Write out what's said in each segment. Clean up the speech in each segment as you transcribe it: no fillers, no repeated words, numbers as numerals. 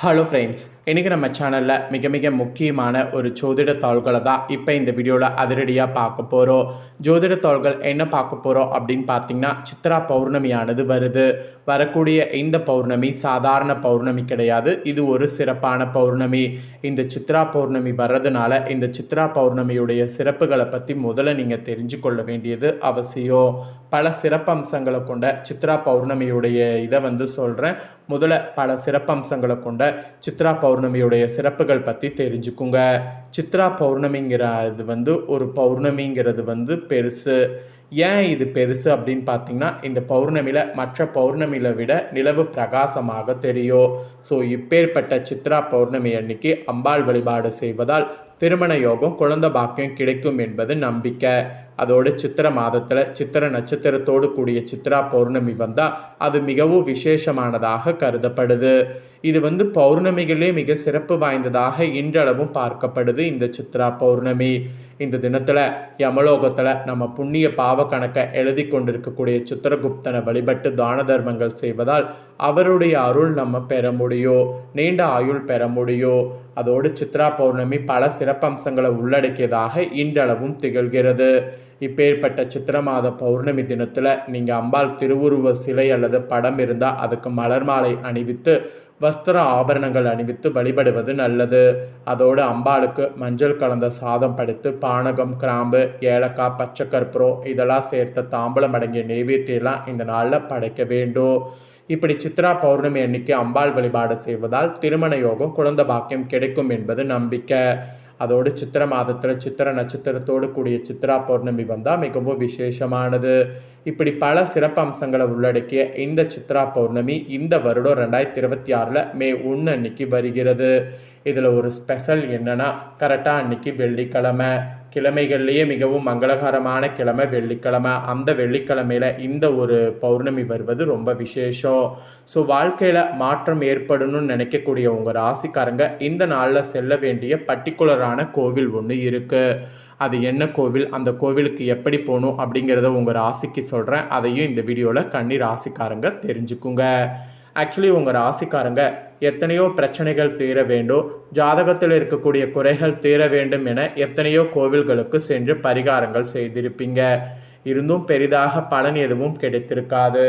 Hello friends, இன்றைக்கி நம்ம சேனலில் மிக மிக முக்கியமான ஒரு ஜோதிட தாள்களை தான் இப்போ இந்த வீடியோவில் அதிரடியாக பார்க்க போகிறோம். ஜோதிட தாள்கள் என்ன பார்க்க போகிறோம் அப்படின்னு பார்த்தீங்கன்னா, சித்ரா பௌர்ணமியானது வருது. வரக்கூடிய இந்த பௌர்ணமி சாதாரண பௌர்ணமி கிடையாது, இது ஒரு சிறப்பான பௌர்ணமி. இந்த சித்ரா பௌர்ணமி வர்றதுனால இந்த சித்ரா பௌர்ணமியுடைய சிறப்புகளை பற்றி முதல்ல நீங்கள் தெரிஞ்சு கொள்ள வேண்டியது அவசியம். பல சிறப்பம்சங்களை கொண்ட சித்ரா பௌர்ணமியுடைய இதை சொல்கிறேன். முதல்ல பல சிறப்பம்சங்களை கொண்ட சித்ரா பௌர்ணமியுடைய சிறப்புகள் பற்றி தெரிஞ்சுக்குங்க. சித்ரா பௌர்ணமிங்கிறது ஒரு பௌர்ணமிங்கிறது பெருசு. ஏன் இது பெருசு அப்படின்னு பார்த்தீங்கன்னா, இந்த பௌர்ணமியில் மற்ற பௌர்ணமியில விட நிலவு பிரகாசமாக தெரியும். ஸோ இப்பேற்பட்ட சித்ரா பௌர்ணமி அன்னைக்கு அம்பாள் வழிபாடு செய்வதால் திருமண யோகம், குழந்தை பாக்கியம் கிடைக்கும் என்பது நம்பிக்கை. அதோடு சித்திரை மாதத்தில் சித்திரை நட்சத்திரத்தோடு கூடிய சித்ரா பௌர்ணமி வந்தால் அது மிகவும் விசேஷமானதாக கருதப்படுது. இது பௌர்ணமிகளே மிக சிறப்பு வாய்ந்ததாக இன்றளவும் பார்க்கப்படுது. இந்த சித்ரா பௌர்ணமி இந்த தினத்தில் யமலோகத்தில் நம்ம புண்ணிய பாவ கணக்கை எழுதி கொண்டிருக்கக்கூடிய சித்திரகுப்தனை வழிபட்டு தான தர்மங்கள் செய்வதால் அவருடைய அருள் நம்ம பெற முடியும், நீண்ட ஆயுள் பெற முடியும். அதோடு சித்ரா பௌர்ணமி பல சிறப்பம்சங்களை உள்ளடக்கியதாக இன்றளவும் திகழ்கிறது. இப்பேற்பட்ட சித்திர மாத பௌர்ணமி தினத்தில் நீங்கள் அம்பாள் திருவுருவ சிலை அல்லது படம் இருந்தால் அதுக்கு மலர் மாலை அணிவித்து வஸ்திர ஆபரணங்கள் அணிவித்து வழிபடுவது நல்லது. அதோடு அம்பாளுக்கு மஞ்சள் கலந்த சாதம் படைத்து பானகம், கிராம்பு, ஏலக்காய், பச்சை கற்பூரம் இதெல்லாம் சேர்த்த தாம்பலம் அடங்கிய நெய்வேத்தியெல்லாம் இந்த நாளில் படைக்க வேண்டும். இப்படி சித்ரா பௌர்ணமி அன்னைக்கு அம்பாள் வழிபாடு செய்வதால் திருமண யோகம், குழந்தை பாக்கியம் கிடைக்கும் என்பது நம்பிக்கை. அதோடு சித்திரை மாதத்தில் சித்திரை நட்சத்திரத்தோடு கூடிய சித்ரா பௌர்ணமி வந்தால் மிகவும் விசேஷமானது. இப்படி பல சிறப்பு அம்சங்களை உள்ளடக்கிய இந்த சித்ரா பௌர்ணமி இந்த வருடம் 2026 மே 1 அன்னைக்கு வருகிறது. இதில் ஒரு ஸ்பெஷல் என்னன்னா, கரெக்டாக அன்னைக்கு வெள்ளிக்கிழமை. கிழமைகள்லேயே மிகவும் மங்களகரமான கிழமை வெள்ளிக்கிழமை. அந்த வெள்ளிக்கிழமையில் இந்த ஒரு பௌர்ணமி வருவது ரொம்ப விசேஷம். ஸோ வாழ்க்கையில் மாற்றம் ஏற்படணும்னு நினைக்கக்கூடிய உங்கள் ராசிக்காரங்க இந்த நாளில் செல்ல வேண்டிய பர்டிகுலரான கோவில் ஒன்று இருக்குது. அது என்ன கோவில், அந்த கோவிலுக்கு எப்படி போகணும் அப்படிங்கிறத உங்கள் ராசிக்கு சொல்கிறேன். அதையும் இந்த வீடியோவில் கன்னி ராசிக்காரங்க தெரிஞ்சுக்குங்க. ஆக்சுவலி உங்கள் ராசிக்காரங்க எத்தனையோ பிரச்சனைகள் தீர வேண்டும், ஜாதகத்தில் இருக்கக்கூடிய குறைகள் தீர வேண்டும் என எத்தனையோ கோவில்களுக்கு சென்று பரிகாரங்கள் செய்திருப்பீங்க. இருந்தும் பெரிதாக பலன் எதுவும் கிடைத்திருக்காது.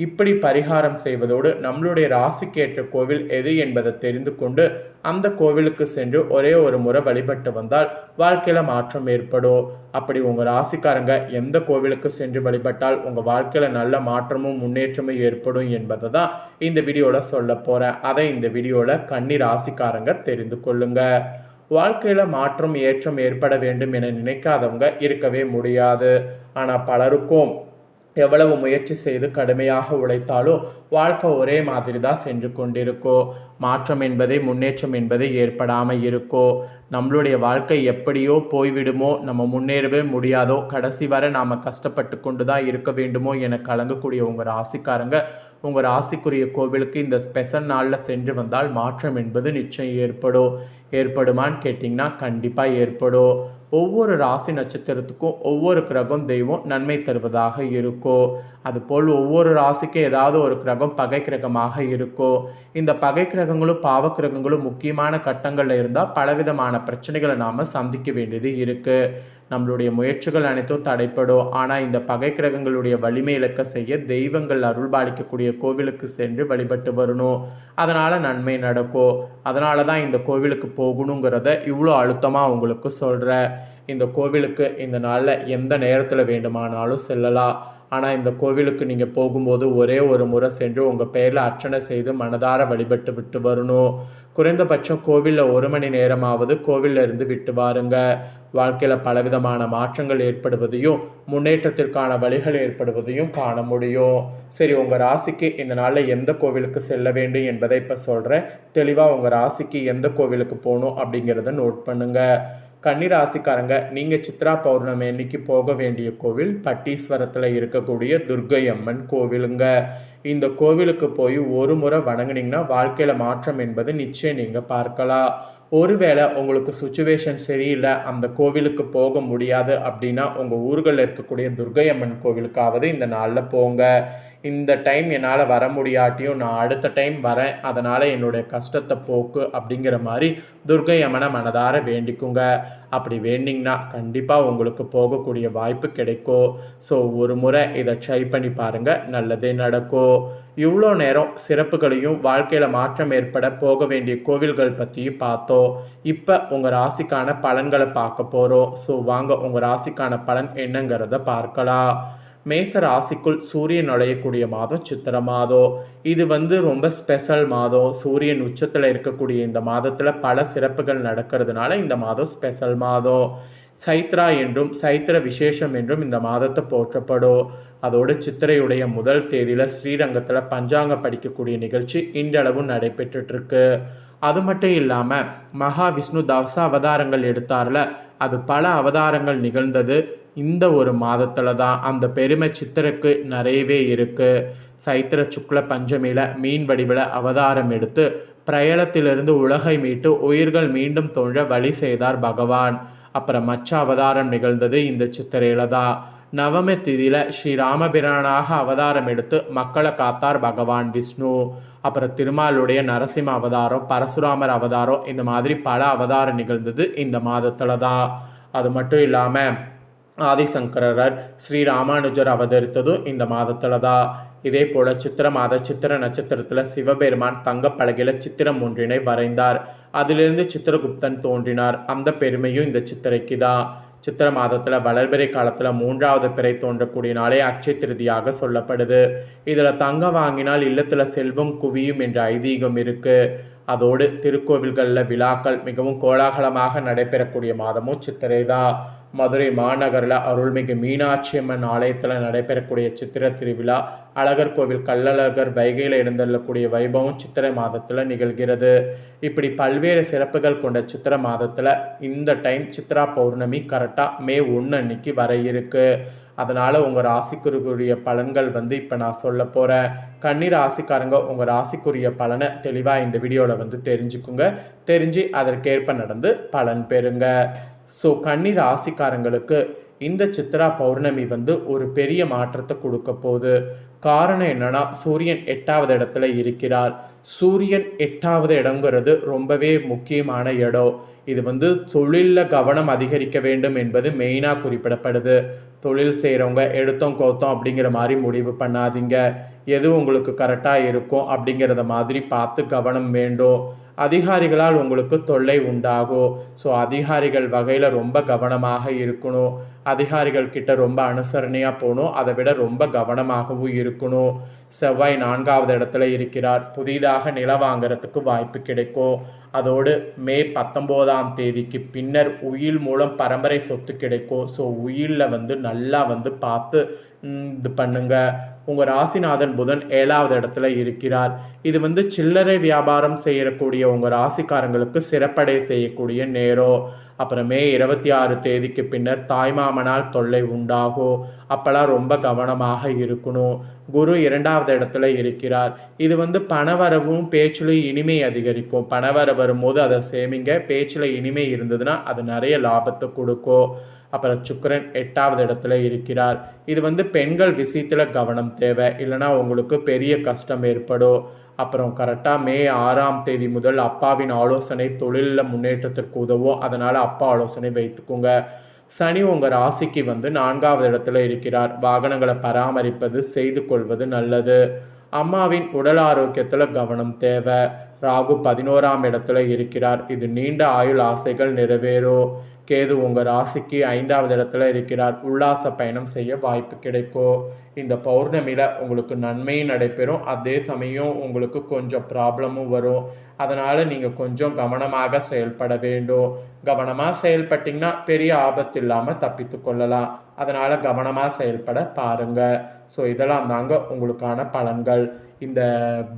இப்படி பரிகாரம் செய்வதோடு நம்மளுடைய ராசிக்கேற்ற கோவில் எது என்பதை தெரிந்து கொண்டு அந்த கோவிலுக்கு சென்று ஒரே ஒரு முறை வழிபட்டு வந்தால் வாழ்க்கையில் மாற்றம் ஏற்படும். அப்படி உங்கள் ராசிக்காரங்க எந்த கோவிலுக்கு சென்று வழிபட்டால் உங்கள் வாழ்க்கையில் நல்ல மாற்றமும் முன்னேற்றமும் ஏற்படும் என்பதை தான் இந்த வீடியோவில் சொல்ல போகிறேன். அதை இந்த வீடியோவில் கன்னி ராசிக்காரங்க தெரிந்து கொள்ளுங்க. வாழ்க்கையில் மாற்றம் ஏற்றம் ஏற்பட வேண்டும் என நினைக்காதவங்க இருக்கவே முடியாது. ஆனால் பலருக்கும் எவ்வளவு முயற்சி செய்து கடுமையாக உழைத்தாலும் வாழ்க்கை ஒரே மாதிரி தான் சென்று கொண்டிருக்கோ. மாற்றம் என்பதை, முன்னேற்றம் என்பதை ஏற்படாமல் இருக்கோ. நம்மளுடைய வாழ்க்கை எப்படியோ போய்விடுமோ, நம்ம முன்னேறவே முடியாதோ, கடைசி வரை நாம் கஷ்டப்பட்டு கொண்டு தான் இருக்க வேண்டுமோ என கலங்கக்கூடிய உங்கள் ராசிக்காரங்க உங்கள் ராசிக்குரிய கோவிலுக்கு இந்த ஸ்பெஷல் நாளில் சென்று வந்தால் மாற்றம் என்பது நிச்சயம் ஏற்படுமான்னு கேட்டிங்கன்னா கண்டிப்பாக ஏற்படும். ஒவ்வொரு ராசி நட்சத்திரத்துக்கும் ஒவ்வொரு கிரகம், தெய்வம் நன்மை தருவதாக இருக்கோ. அதுபோல் ஒவ்வொரு ராசிக்கும் ஏதாவது ஒரு கிரகம் பகை கிரகமாக இருக்கோ. இந்த பகை கிரகங்களும் பாவ கிரகங்களும் முக்கியமான கட்டங்களில் இருந்தால் பலவிதமான பிரச்சனைகளை நாம் சந்திக்க வேண்டியது இருக்குது. நம்மளுடைய முயற்சிகள் அனைத்தும் தடைப்படும். ஆனால் இந்த பகை கிரகங்களுடைய வலிமை இழக்க செய்ய தெய்வங்கள் அருள்பாலிக்கக்கூடிய கோவிலுக்கு சென்று வழிபட்டு வரணும். அதனால் நன்மை நடக்கும். அதனால தான் இந்த கோவிலுக்கு போகணுங்கிறத இவ்வளோ அழுத்தமாக உங்களுக்கு சொல்கிறேன். இந்த கோவிலுக்கு இந்த நாளில் எந்த நேரத்தில் வேண்டுமானாலும் செல்லலாம். ஆனால் இந்த கோவிலுக்கு நீங்கள் போகும்போது ஒரே ஒரு முறை சென்று உங்கள் பெயரில் அர்ச்சனை செய்து மனதார வழிபட்டு விட்டு வரணும். குறைந்தபட்சம் கோவிலில் 1 மணி நேரமாவது கோவிலில் இருந்து விட்டு வாருங்க. வாழ்க்கையில் பலவிதமான மாற்றங்கள் ஏற்படுவதையும் முன்னேற்றத்திற்கான வழிகள் ஏற்படுவதையும் காண முடியும். சரி, உங்கள் ராசிக்கு இந்த நாளில் எந்த கோவிலுக்கு செல்ல வேண்டும் என்பதை இப்போ சொல்கிறேன். தெளிவாக உங்கள் ராசிக்கு எந்த கோவிலுக்கு போகணும் அப்படிங்கிறத நோட் பண்ணுங்கள். கன்னி ராசிக்காரங்க நீங்கள் சித்ரா பௌர்ணமி அன்னைக்கு போக வேண்டிய கோவில் பட்டீஸ்வரத்தில் இருக்கக்கூடிய துர்க்கை அம்மன் கோவிலுங்க. இந்த கோவிலுக்கு போய் ஒரு முறை வணங்குனீங்கன்னா வாழ்க்கையில் மாற்றம் என்பது நிச்சயம் நீங்கள் பார்க்கலாம். ஒருவேளை உங்களுக்கு சுச்சுவேஷன் சரியில்லை, அந்த கோவிலுக்கு போக முடியாது அப்படின்னா உங்கள் ஊர்களில் இருக்கக்கூடிய துர்க்கை அம்மன் கோவிலுக்காவது இந்த நாளில் போங்க. இந்த டைம் என்னால் வர முடியாட்டியும் நான் அடுத்த டைம் வரேன், அதனால் என்னுடைய கஷ்டத்தை போக்கு அப்படிங்கிற மாதிரி துர்க்கை அம்மனை மனதார வேண்டிக்குங்க. அப்படி வேண்டிங்கன்னா கண்டிப்பாக உங்களுக்கு போகக்கூடிய வாய்ப்பு கிடைக்கும். ஸோ ஒரு முறை இதை ட்ரை பண்ணி பாருங்கள், நல்லதே நடக்கும். இவ்வளோ நேரம் சிறப்புகளையும் வாழ்க்கையில் மாற்றம் ஏற்பட போக வேண்டிய கோவில்கள் பற்றியும் பார்த்தோம். இப்போ உங்கள் ராசிக்கான பலன்களை பார்க்க போகிறோம். ஸோ வாங்க உங்கள் ராசிக்கான பலன் என்னங்கிறத பார்க்கலாம். மேச ராசிக்குள் சூரியன் நுழையக்கூடிய மாதம் சித்திரை மாதம். இது ரொம்ப ஸ்பெஷல் மாதம். சூரியன் உச்சத்தில் இருக்கக்கூடிய இந்த மாதத்தில் பல சிறப்புகள் நடக்கிறதுனால இந்த மாதம் ஸ்பெஷல் மாதம். சைத்ரா என்றும் சைத்திர விசேஷம் என்றும் இந்த மாதத்தை போற்றப்படும். அதோடு சித்திரையுடைய முதல் தேதியில் ஸ்ரீரங்கத்தில் பஞ்சாங்க படிக்கக்கூடிய நிகழ்ச்சி இன்றளவும் நடைபெற்றுருக்கு. அது மட்டும் இல்லாமல் மகாவிஷ்ணு தவச அவதாரங்கள் எடுத்தார்ல, அது பல அவதாரங்கள் நிகழ்ந்தது இந்த ஒரு மாதத்தில் தான். அந்த பெருமை சித்திரைக்கு நிறையவே இருக்குது. சைத்திர சுக்ல பஞ்சமியில் மீன் வடிவில் அவதாரம் எடுத்து பிரயலத்திலிருந்து உலகை மீட்டு உயிர்கள் மீண்டும் தோன்ற வழி செய்தார் பகவான். அப்புறம் மச்ச அவதாரம் நிகழ்ந்தது இந்த சித்திரையில் தான். நவமி திதியில் ஸ்ரீராமபிரானாக அவதாரம் எடுத்து மக்களை காத்தார் பகவான் விஷ்ணு. அப்புறம் திருமாலுடைய நரசிம்ம அவதாரம், பரசுராமர் அவதாரம், இந்த மாதிரி பல அவதாரம் நிகழ்ந்தது இந்த மாதத்தில் தான். அது மட்டும் இல்லாமல் ஆதிசங்கரர் ஸ்ரீராமானுஜர் அவதரித்ததும் இந்த மாதத்தில் தான். இதே போல் சித்திர மாத சித்திர நட்சத்திரத்தில் சிவபெருமான் தங்கப்பலகையில் சித்திரம் ஒன்றினை வரைந்தார். அதிலிருந்து சித்திரகுப்தன் தோன்றினார். அந்த பெருமையும் இந்த சித்திரைக்கு தான். சித்திர மாதத்தில் வளர்பிறை காலத்தில் 3வது பிறை தோன்றக்கூடிய நாளே அட்சய திருதியாக சொல்லப்படுது. இதில் தங்கம் வாங்கினால் இல்லத்தில் செல்வம் குவியும் என்ற ஐதீகம் இருக்குது. அதோடு திருக்கோவில்களில் விழாக்கள் மிகவும் கோலாகலமாக நடைபெறக்கூடிய மாதமும் சித்திரை தான். மதுரை மாநகரில் அருள்மிகு மீனாட்சி அம்மன் ஆலயத்தில் நடைபெறக்கூடிய சித்திரை திருவிழா, அழகர் கோவில் கள்ளழகர் வைகையில் எழுந்தள்ளக்கூடிய வைபவம் சித்திரை மாதத்தில் நிகழ்கிறது. இப்படி பல்வேறு சிறப்புகள் கொண்ட சித்திரை மாதத்தில் இந்த டைம் சித்ரா பௌர்ணமி கரெக்டாக மே 1 அன்னைக்கு வர இருக்கு. அதனால் உங்கள் ராசிக்குரிய பலன்கள் இப்போ நான் சொல்ல போகிறேன். கன்னி ராசிக்காரங்க உங்கள் ராசிக்குரிய பலனை தெளிவாக இந்த வீடியோவில் தெரிஞ்சுக்குங்க. தெரிஞ்சு அதற்கேற்ப நடந்து பலன் பெறுங்க. ஸோ கன்னி ராசிக்காரங்களுக்கு இந்த சித்ரா பௌர்ணமி ஒரு பெரிய மாற்றத்தை கொடுக்க போகுது. காரணம் என்னன்னா, சூரியன் 8வது இடத்துல இருக்கிறார். சூரியன் 8வது இடங்கிறது ரொம்பவே முக்கியமான இடம். இது தொழிலில் கவனம் அதிகரிக்க வேண்டும் என்பது மெயினாக குறிப்பிடப்படுது. தொழில் செய்கிறவங்க எடுத்தோம் கௌத்தோம் அப்படிங்கிற மாதிரி முடிவு பண்ணாதீங்க. எது உங்களுக்கு கரெக்டாக இருக்கும் அப்படிங்கிறத மாதிரி பார்த்து கவனம் வேண்டும். அதிகாரிகளால் உங்களுக்கு தொல்லை உண்டாகும். ஸோ அதிகாரிகள் வகையில் ரொம்ப கவனமாக இருக்கணும். அதிகாரிகள் கிட்ட ரொம்ப அனுசரணையாக போகணும். அதை விட ரொம்ப கவனமாகவும் இருக்கணும். செவ்வாய் 4வது இடத்துல இருக்கிறார். புதிதாக நிலம் வாங்கிறதுக்கு வாய்ப்பு கிடைக்கும். அதோடு மே 19ஆம் தேதிக்கு பின்னர் உயில் மூலம் பரம்பரை சொத்து கிடைக்கும். ஸோ உயிலில் நல்லா பார்த்து இது பண்ணுங்க. உங்கள் ராசிநாதன் புதன் 7வது இடத்துல இருக்கிறார். இது சில்லறை வியாபாரம் செய்யக்கூடிய உங்கள் ராசிக்காரங்களுக்கு சிறப்படை செய்யக்கூடிய நேரம். அப்புறம் மே 26 தேதிக்கு பின்னர் தாய்மாமனால் தொல்லை உண்டாகும். அப்போல்லாம் ரொம்ப கவனமாக இருக்கணும். குரு 2வது இடத்துல இருக்கிறார். இது பணவரவும் பேச்சில் இனிமை அதிகரிக்கும். பணவரவு வரும்போது அதை சேமிங்க. பேச்சில் இனிமை இருந்ததுன்னா அது நிறைய லாபத்தை கொடுக்கும். அப்புறம் சுக்கிரன் 8வது இடத்துல இருக்கிறார். இது பெண்கள் விஷயத்தில் கவனம் தேவை, இல்லைனா உங்களுக்கு பெரிய கஷ்டம் ஏற்படும். அப்புறம் கரெக்டாக மே 6ஆம் தேதி முதல் அப்பாவின் ஆலோசனை தொழிலில் முன்னேற்றத்திற்கு உதவும். அதனால் அப்பா ஆலோசனை வைத்துக்கோங்க. சனி உங்கள் ராசிக்கு 4வது இடத்துல இருக்கிறார். வாகனங்களை பராமரிப்பது செய்து கொள்வது நல்லது. அம்மாவின் உடல் ஆரோக்கியத்தில் கவனம் தேவை. ராகு 11ஆம் இடத்துல இருக்கிறார். இது நீண்ட ஆயுள் ஆசைகள் நிறைவேறும். கேது உங்கள் ராசிக்கு 5வது இடத்துல இருக்கிறார். உல்லாச பயணம் செய்ய வாய்ப்பு கிடைக்கும். இந்த பௌர்ணமியில் உங்களுக்கு நன்மையும் நடைபெறும். அதே சமயம் உங்களுக்கு கொஞ்சம் ப்ராப்ளமும் வரும். அதனால் நீங்கள் கொஞ்சம் கவனமாக செயல்பட வேண்டும். கவனமாக செயல்பட்டிங்கன்னா பெரிய ஆபத்து இல்லாமல் தப்பித்து கொள்ளலாம். அதனால் கவனமாக செயல்பட பாருங்கள். ஸோ இதெல்லாம் தாங்க உங்களுக்கான பலன்கள். இந்த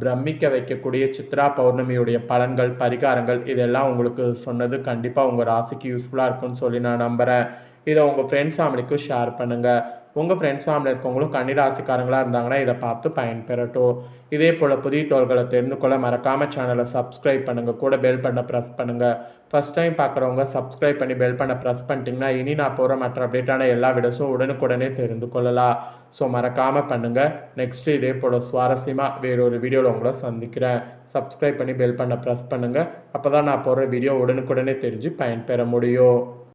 பிரமிக்க வைக்கக்கூடிய சித்ரா பௌர்ணமியுடைய பலன்கள், பரிகாரங்கள் இதெல்லாம் உங்களுக்கு சொன்னது கண்டிப்பாக உங்கள் ராசிக்கு யூஸ்ஃபுல்லாக இருக்கும்னு சொல்லி நான் நம்புகிறேன். இதை உங்கள் ஃப்ரெண்ட்ஸ் ஃபேமிலிக்கும் ஷேர் பண்ணுங்கள். உங்கள் ஃப்ரெண்ட்ஸ் ஃபேமிலி இருக்கவங்களும் கன்னி ராசிக்காரங்களாக இருந்தாங்கன்னா இதை பார்த்து பயன்பெறட்டும். இதே போல் புதிய தோள்களை தெரிந்து கொள்ள மறக்காமல் சேனலை சப்ஸ்கிரைப் பண்ணுங்கள். கூட பெல் பண்ண ப்ரெஸ் பண்ணுங்கள். ஃபஸ்ட் டைம் பார்க்குறவங்க சப்ஸ்கிரைப் பண்ணி பெல் பண்ண ப்ரெஸ் பண்ணிட்டீங்கன்னா இனி நான் போகிற மற்ற அப்டேட்டான எல்லா வீடியோஸும் உடனுக்குடனே தெரிந்து கொள்ளலாம். ஸோ மறக்காமல் பண்ணுங்கள். நெக்ஸ்ட்டு இதே போல் சுவாரஸ்யமாக வேறொரு வீடியோவில் உங்களை சந்திக்கிறேன். சப்ஸ்கிரைப் பண்ணி பெல் பண்ண ப்ரெஸ் பண்ணுங்கள். அப்போ தான் நான் போடுற வீடியோ உடனுக்குடனே தெரிஞ்சு பயன்பெற முடியும்.